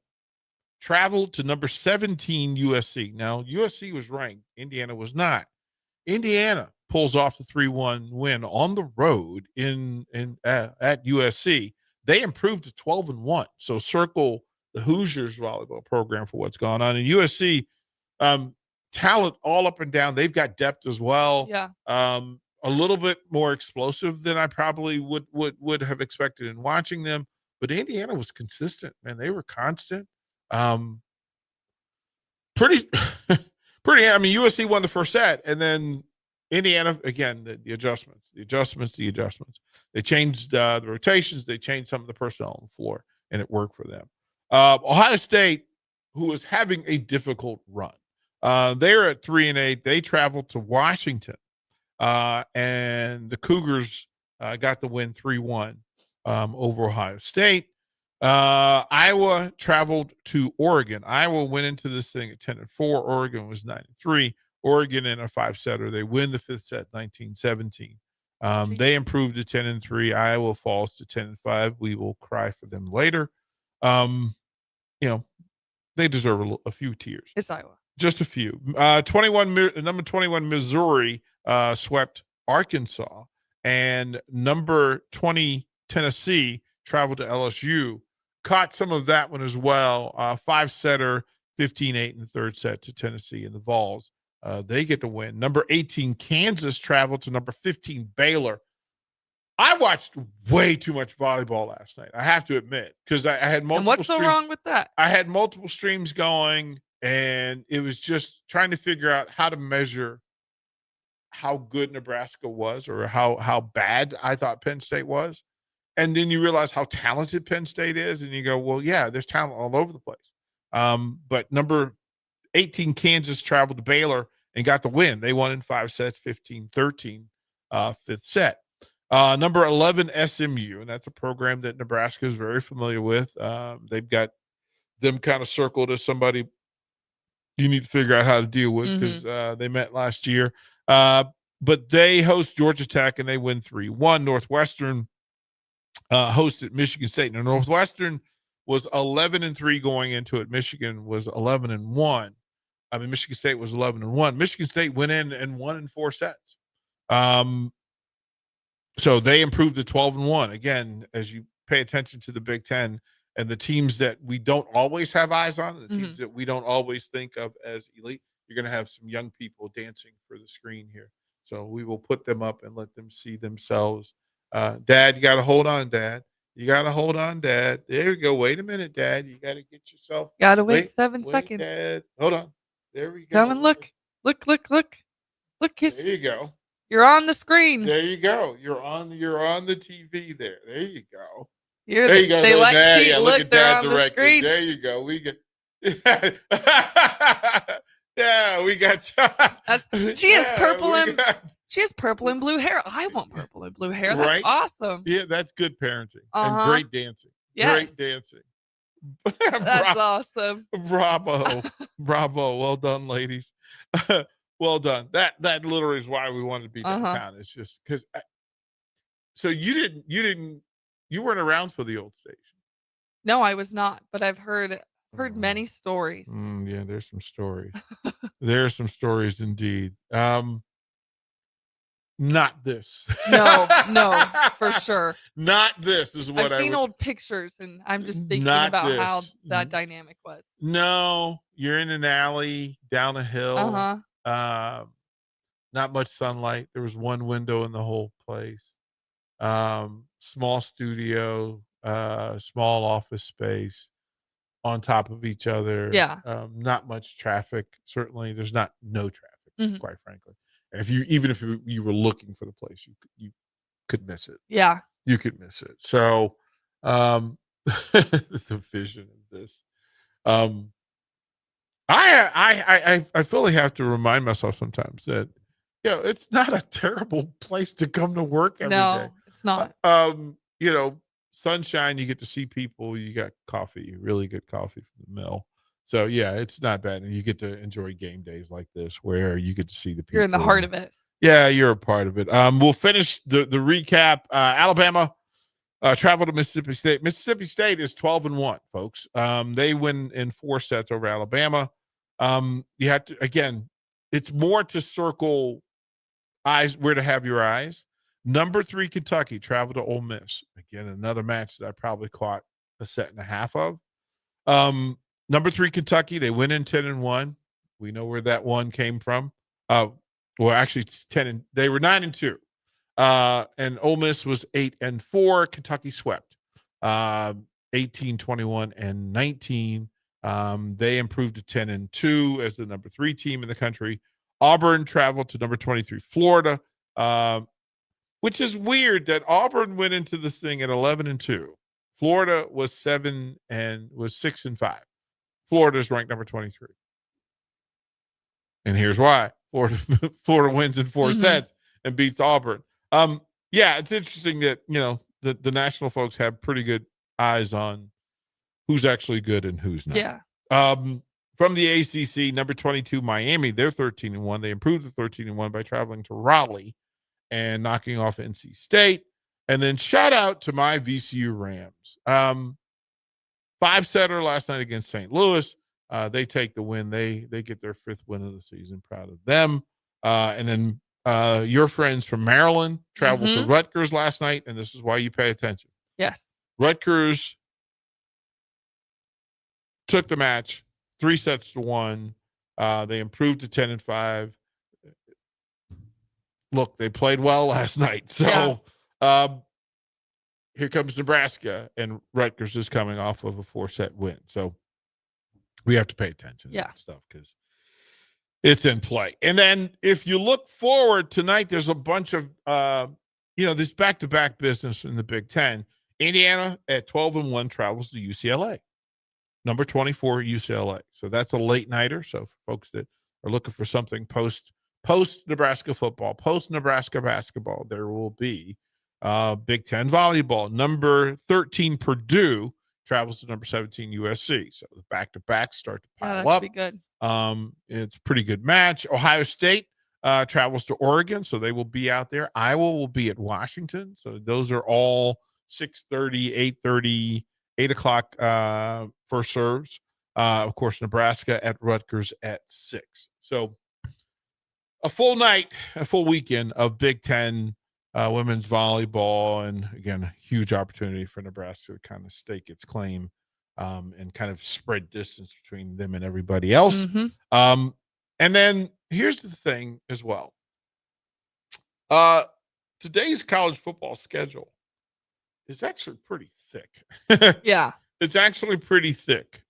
Traveled to number 17 USC. Now, USC was ranked. Indiana was not. Indiana pulls off the 3-1 win on the road at USC. They improved to 12-1. So circle the Hoosiers volleyball program for what's going on. And USC, talent all up and down. They've got depth as well. Yeah. A little bit more explosive than I probably would have expected in watching them. But Indiana was consistent, man. They were constant. Pretty. I mean, USC won the first set, and then Indiana again. The adjustments. They changed the rotations. They changed some of the personnel on the floor, and it worked for them. Ohio State, who was having a difficult run, they're at 3-8. They traveled to Washington, and the Cougars got the win 3-1 over Ohio State. Iowa traveled to Oregon. Iowa went into this thing at 10-4. Oregon was 9-3. Oregon in a 5-setter. They win the 5th set, 19-17. They improved to 10-3. Iowa falls to 10-5. We will cry for them later. They deserve a few tears. It's Iowa. Just a few. Number 21 Missouri swept Arkansas, and number 20 Tennessee traveled to LSU. Caught some of that one as well. 5-setter, 15-8 in the third set to Tennessee and the Vols. They get to win. Number 18 Kansas traveled to number 15 Baylor. I watched way too much volleyball last night, I have to admit, because I had multiple. And what's so wrong with that? I had multiple streams going, and it was just trying to figure out how to measure how good Nebraska was, or how bad I thought Penn State was. And then you realize how talented Penn State is, and you go, well, yeah, there's talent all over the place. But number 18 Kansas traveled to Baylor and got the win. They won in 5 sets, 15-13, 5th set. Number 11 SMU, and that's a program that Nebraska is very familiar with. They've got them kind of circled as somebody you need to figure out how to deal with, because they met last year. But they host Georgia Tech, and they win 3-1. Northwestern hosted Michigan State. Now, Northwestern was 11-3 going into it. Michigan was 11-1. I mean, Michigan State was 11-1. Michigan State went in and won in 4 sets. So they improved to 12-1. Again, as you pay attention to the Big Ten and the teams that we don't always have eyes on, the teams that we don't always think of as elite, you're going to have some young people dancing for the screen here. So we will put them up and let them see themselves. Dad, you got to hold on, Dad. You got to hold on, Dad. There you go. Wait a minute, Dad. You got to get yourself. Got to wait 7 seconds. Dad. Hold on. There we go. Come and look. Look, kids. There you go. You're on the screen. There you go. You're on the TV there. There you go. There you go. They like to see. Look, they're on the screen. There you go. We get. Yeah, we got. She has purple and she has purple and blue hair. I want purple and blue hair. That's awesome. Yeah, that's good parenting and great dancing. Yes. Great dancing. That's awesome. Bravo. Well done, ladies. Well done. That literally is why we wanted to be downtown. It's just because. So you weren't around for the old station. No, I was not, but I've heard many stories. Yeah, there's some stories. There's some stories indeed. Not this. No, for sure. Not this is what I've seen old pictures, and I'm just thinking about how that dynamic was. No, you're in an alley down a hill. Not much sunlight. There was one window in the whole place. Small studio, small office space on top of each other. Yeah. Not much traffic. Certainly, there's no traffic, quite frankly. And if you were looking for the place, you could miss it. Yeah. You could miss it. So, the vision of this. I fully have to remind myself sometimes that, it's not a terrible place to come to work every day. No, it's not. sunshine. You get to see people. You got coffee, really good coffee from the mill. So yeah, it's not bad, and you get to enjoy game days like this where you get to see the people. You're in the heart of it. Yeah, you're a part of it. We'll finish the recap. Alabama travel to Mississippi State. Mississippi State is 12-1, folks. They win in 4 sets over Alabama. You have to, again, it's more to circle eyes where to have your eyes. Number 3 Kentucky travel to Ole Miss. Again, another match that I probably caught a set and a half of. Number 3 Kentucky, they win in 10-1. We know where that one came from. Well, actually, they were 9-2. And Ole Miss was 8-4. Kentucky swept 18, 21, and 19. They improved to 10-2 as the number 3 team in the country. Auburn traveled to number 23 Florida, which is weird that Auburn went into this thing at 11-2. Florida was 6-5. Florida's ranked number 23. And here's why. Florida wins in 4 sets and beats Auburn. Yeah, it's interesting that, the national folks have pretty good eyes on who's actually good and who's not. Yeah. From the ACC, number 22 Miami, they're 13-1. They improved to 13-1 by traveling to Raleigh and knocking off NC State. And then shout out to my VCU Rams. 5-setter last night against St. Louis. They take the win. They get their 5th win of the season. Proud of them. And then your friends from Maryland traveled to Rutgers last night, and this is why you pay attention. Yes. Rutgers took the match 3-1. They improved to 10-5. Look, they played well last night. So here comes Nebraska, and Rutgers is coming off of a 4-set win. So we have to pay attention to that stuff because it's in play. And then if you look forward tonight, there's a bunch of, this back-to-back business in the Big Ten. Indiana at 12-1 travels to UCLA. Number 24 UCLA. So that's a late nighter. So for folks that are looking for something post Nebraska football, post Nebraska basketball, there will be Big Ten volleyball. Number 13 Purdue travels to number 17 USC. So the back-to-back start to pile up. Be good. It's a pretty good match. Ohio State travels to Oregon, so they will be out there. Iowa will be at Washington. So those are all 6:30, 8:30, 8 o'clock first serves. Of course, Nebraska at Rutgers at 6. So a full night, a full weekend of Big Ten women's volleyball. And again, a huge opportunity for Nebraska to kind of stake its claim and kind of spread distance between them and everybody else. And then here's the thing as well. Today's college football schedule is actually pretty thick. Yeah. It's actually pretty thick.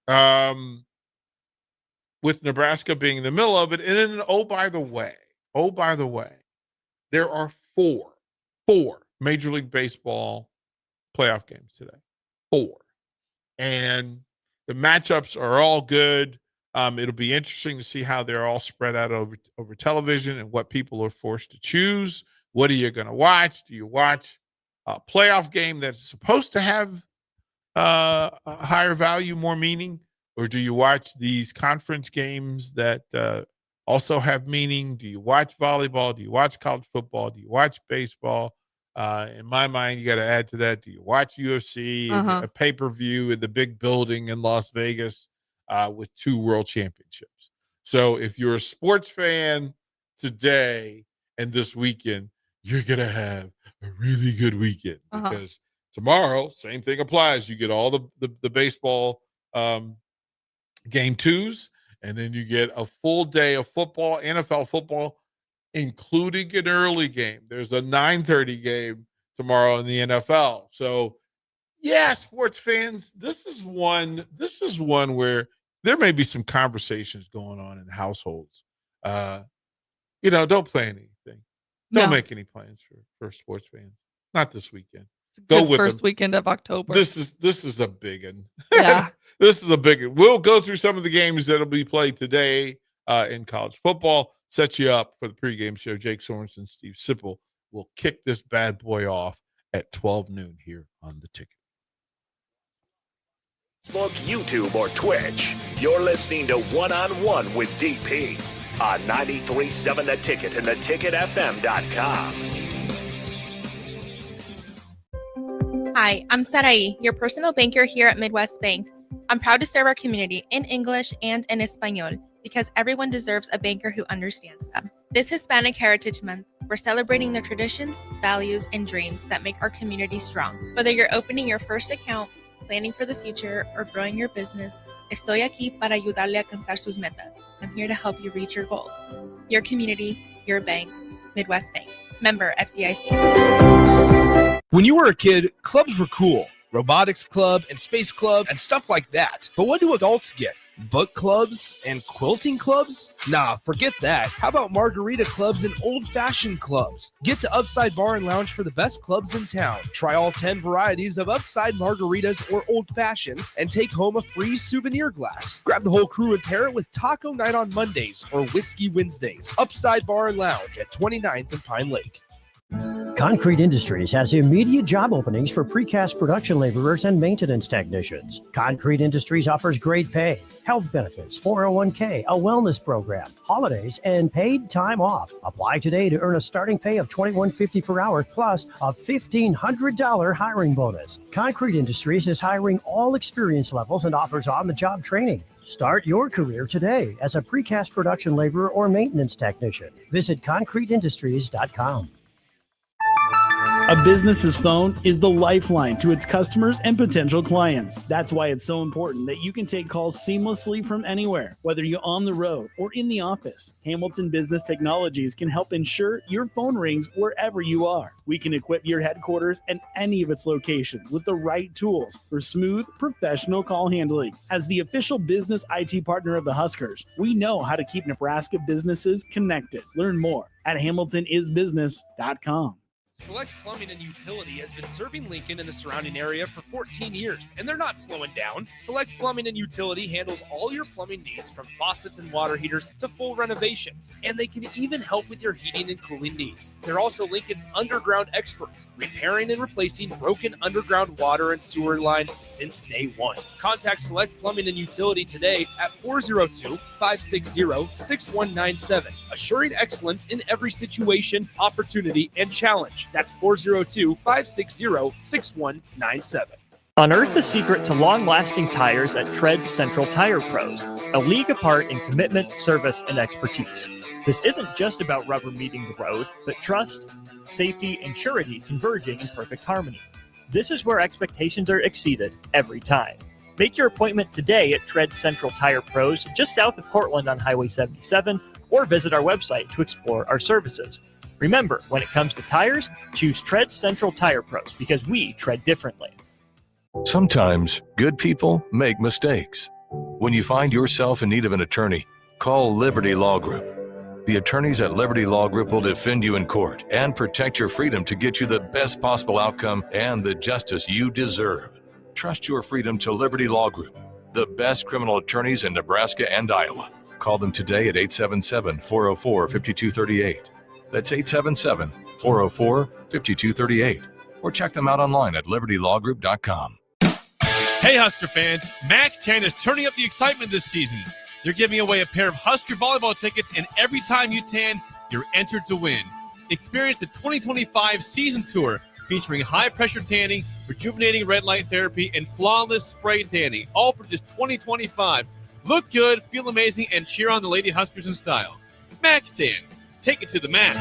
With Nebraska being in the middle of it. And then, by the way, there are four Major League Baseball playoff games today. 4. And the matchups are all good. It'll be interesting to see how they're all spread out over television and what people are forced to choose. What are you going to watch? Do you watch a playoff game that's supposed to have a higher value, more meaning? Or do you watch these conference games that also have meaning? Do you watch volleyball? Do you watch college football? Do you watch baseball? In my mind, you got to add to that. Do you watch UFC, a pay-per-view in the big building in Las Vegas with 2 world championships? So if you're a sports fan today and this weekend, you're going to have a really good weekend because tomorrow, same thing applies. You get all the baseball game 2s, and then you get a full day of football, NFL football, including an early game. There's a 9:30 game tomorrow in the NFL. So, yeah, sports fans, this is one where there may be some conversations going on in households. Don't plan anything. Don't make any plans for sports fans. Not this weekend. Go with first weekend of October. This is a big one. Yeah. This is a big one. We'll go through some of the games that'll be played today in college football. Set you up for the pregame show. Jake Sorensen, Steve Sipple will kick this bad boy off at 12 noon here on The Ticket. Facebook, YouTube, or Twitch. You're listening to One on One with DP on 93.7 The Ticket and theticketfm.com. Hi, I'm Sarai, your personal banker here at Midwest Bank. I'm proud to serve our community in English and in Espanol because everyone deserves a banker who understands them. This Hispanic Heritage Month, we're celebrating the traditions, values, and dreams that make our community strong. Whether you're opening your first account, planning for the future, or growing your business, estoy aquí para ayudarle a alcanzar sus metas. I'm here to help you reach your goals. Your community, your bank, Midwest Bank. Member FDIC. When you were a kid, clubs were cool. Robotics club and space club and stuff like that. But what do adults get? Book clubs and quilting clubs? Nah, forget that. How about margarita clubs and old-fashioned clubs? Get to Upside Bar and Lounge for the best clubs in town. Try all 10 varieties of Upside margaritas or old fashions and take home a free souvenir glass. Grab the whole crew and pair it with taco night on Mondays or whiskey Wednesdays. Upside Bar and Lounge at 29th and Pine Lake. Concrete Industries has immediate job openings for precast production laborers and maintenance technicians. Concrete Industries offers great pay, health benefits, 401k, a wellness program, holidays, and paid time off. Apply today to earn a starting pay of $21.50 per hour plus a $1,500 hiring bonus. Concrete Industries is hiring all experience levels and offers on-the-job training. Start your career today as a precast production laborer or maintenance technician. Visit concreteindustries.com. A business's phone is the lifeline to its customers and potential clients. That's why it's so important that you can take calls seamlessly from anywhere, whether you're on the road or in the office. Hamilton Business Technologies can help ensure your phone rings wherever you are. We can equip your headquarters and any of its locations with the right tools for smooth, professional call handling. As the official business IT partner of the Huskers, we know how to keep Nebraska businesses connected. Learn more at hamiltonisbusiness.com. Select Plumbing and Utility has been serving Lincoln and the surrounding area for 14 years, and they're not slowing down. Select Plumbing and Utility handles all your plumbing needs from faucets and water heaters to full renovations, and they can even help with your heating and cooling needs. They're also Lincoln's underground experts, repairing and replacing broken underground water and sewer lines since day one. Contact Select Plumbing and Utility today at 402-560-6197, assuring excellence in every situation, opportunity, and challenge. That's 402-560-6197. Unearth the secret to long-lasting tires at Treads Central Tire Pros, a league apart in commitment, service, and expertise. This isn't just about rubber meeting the road, but trust, safety, and surety converging in perfect harmony. This is where expectations are exceeded every time. Make your appointment today at Treads Central Tire Pros, just south of Cortland on Highway 77, or visit our website to explore our services. Remember, when it comes to tires, choose Treads Central Tire Pros because we tread differently. Sometimes good people make mistakes. When you find yourself in need of an attorney, call Liberty Law Group. The attorneys at Liberty Law Group will defend you in court and protect your freedom to get you the best possible outcome and the justice you deserve. Trust your freedom to Liberty Law Group, the best criminal attorneys in Nebraska and Iowa. Call them today at 877-404-5238. That's 877-404-5238. Or check them out online at libertylawgroup.com. Hey, Husker fans, Max 10 is turning up the excitement this season. They're giving away a pair of Husker volleyball tickets, and every time you tan, you're entered to win. Experience the 2025 season tour featuring high-pressure tanning, rejuvenating red light therapy, and flawless spray tanning, all for just $20.25. Look good, feel amazing, and cheer on the Lady Huskers in style. Max 10. Take it to the max.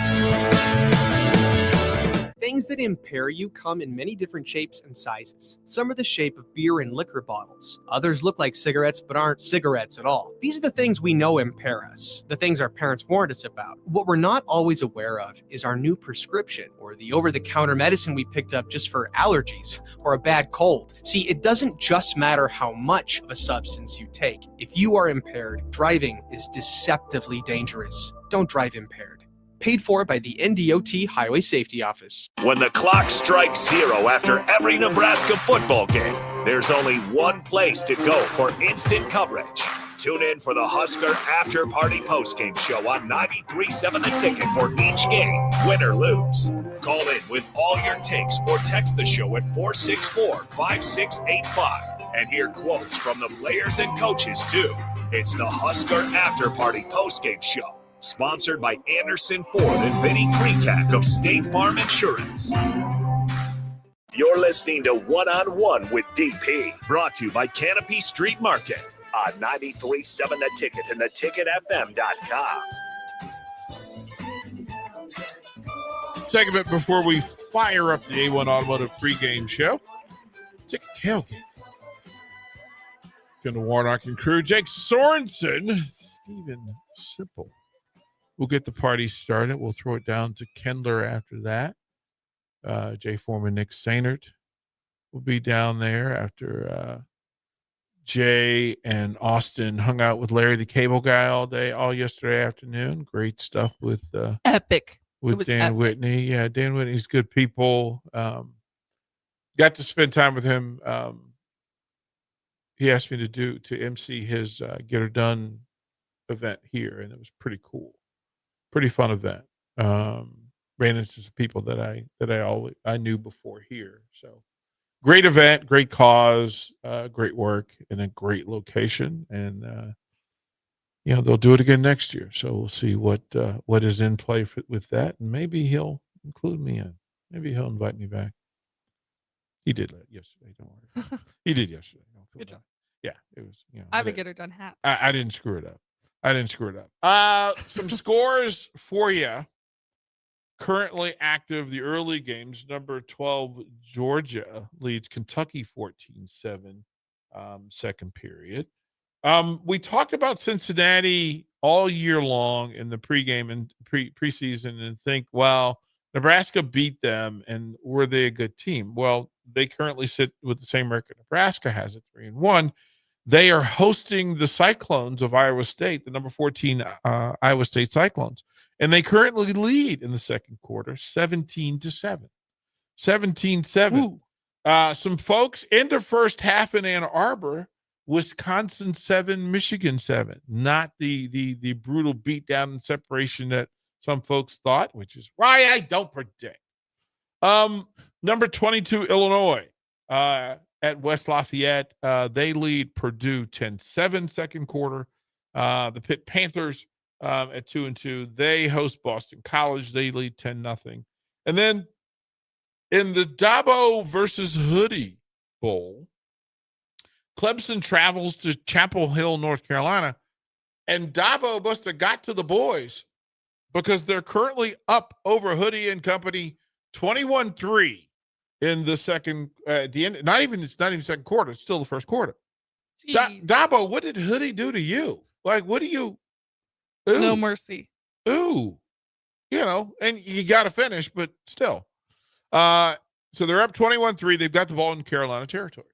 Things that impair you come in many different shapes and sizes. Some are the shape of beer and liquor bottles. Others look like cigarettes but aren't cigarettes at all. These are the things we know impair us, the things our parents warned us about. What we're not always aware of is our new prescription or the over-the-counter medicine we picked up just for allergies or a bad cold. See, it doesn't just matter how much of a substance you take. If you are impaired, driving is deceptively dangerous. Don't drive impaired. Paid for by the NDOT Highway Safety Office. When the clock strikes zero after every Nebraska football game, there's only one place to go for instant coverage. Tune in for the Husker After Party Postgame Show on 93.7 The Ticket for each game, win or lose. Call in with all your takes or text the show at 464-5685. and hear quotes from the players and coaches, too. It's the Husker After Party postgame show, sponsored by Anderson Ford and Vinny Krikak of State Farm Insurance. You're listening to One-on-One with DP, brought to you by Canopy Street Market on 93.7 The Ticket and theticketfm.com. Segment before we fire up the A1 Automotive pregame show. Ticket tailgate. Ken Warnock and crew. Jake Sorensen, Stephen Sipple. We'll get the party started. We'll throw it down to Kendler after that. Jay Foreman, Nick Sainert will be down there after Jay and Austin hung out with Larry the Cable Guy all yesterday afternoon. Great stuff with epic. With Dan epic. Whitney. Yeah, Dan Whitney's good people. Got to spend time with him. He asked me to MC his Get Her Done event here, and it was pretty cool. Pretty fun event. Ran into some people that I knew before here. So great event, great cause, great work, in a great location, and they'll do it again next year. So we'll see what is in play with that, and maybe he'll include me in. Maybe he'll invite me back. He did that yesterday. Don't worry. He did yesterday. Good job. Yeah, it was. I have a Get Her Done hat. I didn't screw it up. Some scores for you. Currently active, the early games. Number 12, Georgia leads Kentucky 14-7, second period. We talked about Cincinnati all year long in the pregame and preseason and think, well, Nebraska beat them, and were they a good team? Well, they currently sit with the same record Nebraska has at 3-1. They are hosting the Cyclones of Iowa State, the number 14 Iowa State Cyclones. And they currently lead in the second quarter, 17-7. 17-7. Some folks in the first half in Ann Arbor, Wisconsin 7, Michigan 7. Not the brutal beatdown and separation that some folks thought, which is why I don't predict. Number 22, Illinois at West Lafayette. They lead Purdue 10-7 second quarter. The Pitt Panthers at 2-2. They host Boston College. They lead 10-0. And then in the Dabo versus Hoodie Bowl, Clemson travels to Chapel Hill, North Carolina, and Dabo must have got to the boys because they're currently up over Hoodie and company 21-3 in the second at the end. It's not even second quarter. It's still the first quarter. Dabo, what did Hoodie do to you? Like, what do you? Ooh. No mercy. Ooh, and you got to finish, but still. So they're up 21-3. They've got the ball in Carolina territory.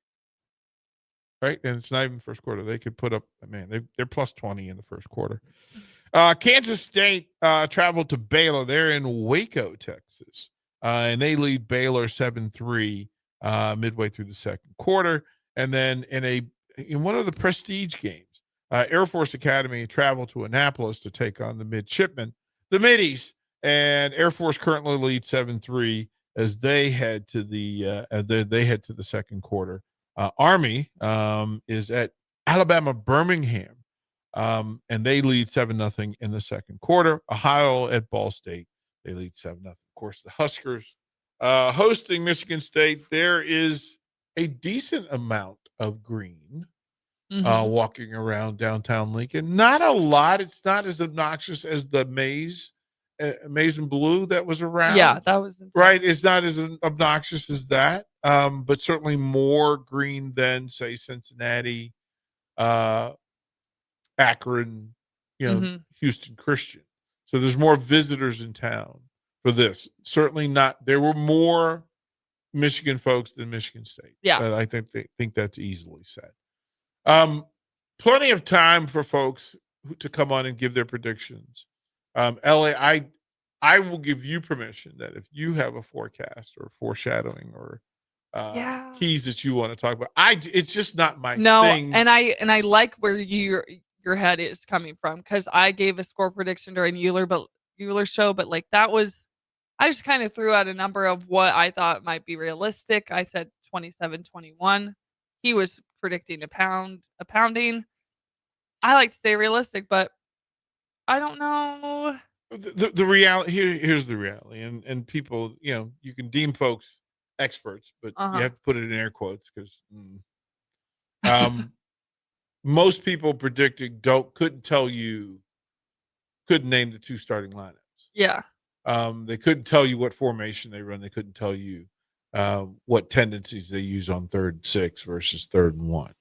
Right? And it's not even first quarter. They could put up, they're plus 20 in the first quarter. Kansas State traveled to Baylor. They're in Waco, Texas. And they lead Baylor 7-3 midway through the second quarter. And then in one of the prestige games, Air Force Academy traveled to Annapolis to take on the midshipmen, the Middies, and Air Force currently leads 7-3 as they head to the second quarter. Army is at Alabama Birmingham, and they lead 7-0 in the second quarter. Ohio at Ball State, they lead 7-0. Of course, the Huskers hosting Michigan State. There is a decent amount of green. Walking around downtown Lincoln. Not a lot. It's not as obnoxious as the maize and blue that was around. Yeah, that was intense. Right. It's not as obnoxious as that, but certainly more green than, say, Cincinnati, Akron, Houston Christian. So there's more visitors in town for this. Certainly not. There were more Michigan folks than Michigan State. Yeah, I think that's easily said. Plenty of time for folks to come on and give their predictions. LA, I will give you permission that if you have a forecast or foreshadowing or keys that you want to talk about, it's just not my thing. And I like where your head is coming from, because I gave a score prediction during Euler's show, but like I just kind of threw out a number of what I thought might be realistic. I said 27-21. He was predicting a pounding. I like to stay realistic, but I don't know. The reality here's the reality, and people, you can deem folks experts, but Uh-huh. you have to put it in air quotes because most people predicting couldn't name the 2 starting lineups. Yeah. They couldn't tell you what formation they run. They couldn't tell you what tendencies they use on 3rd and 6 versus 3rd and 1.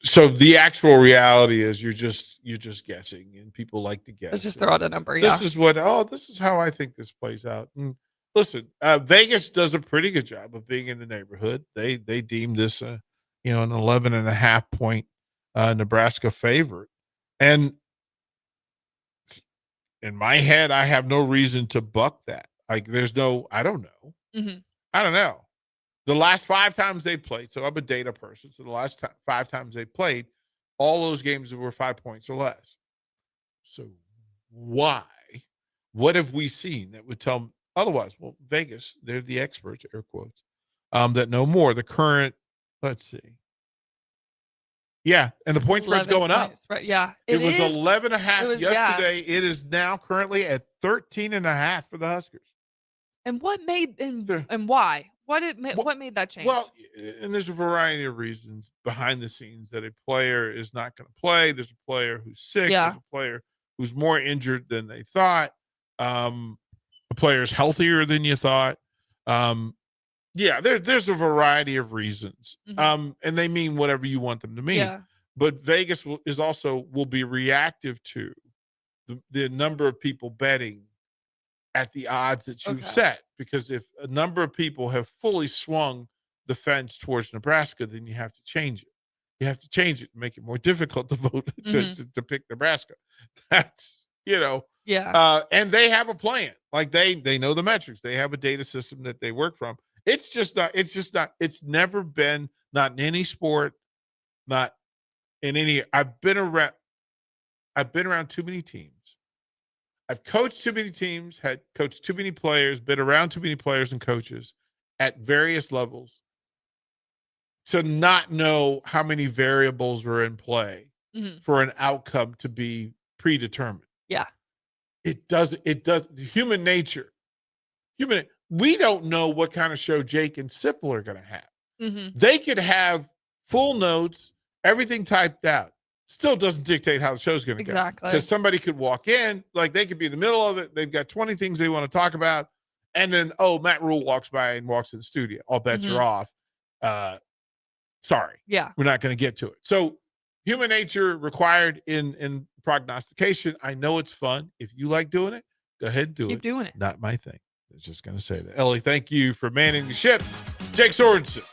So the actual reality is you're just guessing, and people like to guess. Let's just throw out a number. Yeah. This is how I think this plays out. And listen, Vegas does a pretty good job of being in the neighborhood. They deem this an 11.5 point Nebraska favorite, and in my head, I have no reason to buck that. Like, I don't know. Mm-hmm. I don't know. The last 5 times they played, so I'm a data person. So the last 5 times they played, all those games were 5 points or less. So why? What have we seen that would tell otherwise? Well, Vegas, they're the experts, air quotes, that know more. The current, let's see. Yeah, and the point spread's going up. Right, yeah. It was 11.5 yesterday. Yeah. It is now currently at 13.5 for the Huskers. And what made and why? What made that change? Well, and there's a variety of reasons behind the scenes that a player is not going to play. There's a player who's sick. Yeah. There's a player who's more injured than they thought. A player's healthier than you thought. Yeah, there's a variety of reasons. Mm-hmm. And they mean whatever you want them to mean. Yeah. But Vegas will be reactive to the number of people betting at the odds that you've set. Because if a number of people have fully swung the fence towards Nebraska, then you have to change it. You have to change it to make it more difficult to vote to pick Nebraska. That's, Yeah. And they have a plan. Like they know the metrics. They have a data system that they work from. It's never been, not in any sport, not in any, I've been around too many teams. I've coached too many teams, had coached too many players, been around too many players and coaches at various levels to not know how many variables are in play for an outcome to be predetermined. Yeah. It does. Human nature. We don't know what kind of show Jake and Sipple are going to have. Mm-hmm. They could have full notes, everything typed out. Still doesn't dictate how the show's going to go. Exactly. Because somebody could walk in, like they could be in the middle of it. They've got 20 things they want to talk about. And then, Matt Rule walks by and walks in the studio. All bets are off. Sorry. Yeah. We're not going to get to it. So human nature required in prognostication. I know it's fun. If you like doing it, go ahead and do it. Keep doing it. Not my thing. I was just going to say that. Ellie, thank you for manning the ship. Jake Sorensen,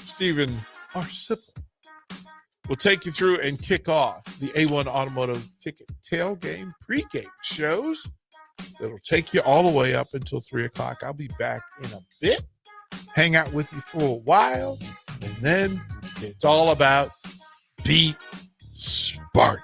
Stephen R. Sipple. We'll take you through and kick off the A1 Automotive Ticket tailgame pregame shows. It'll take you all the way up until 3 o'clock. I'll be back in a bit, hang out with you for a while, and then it's all about Beat Spartan.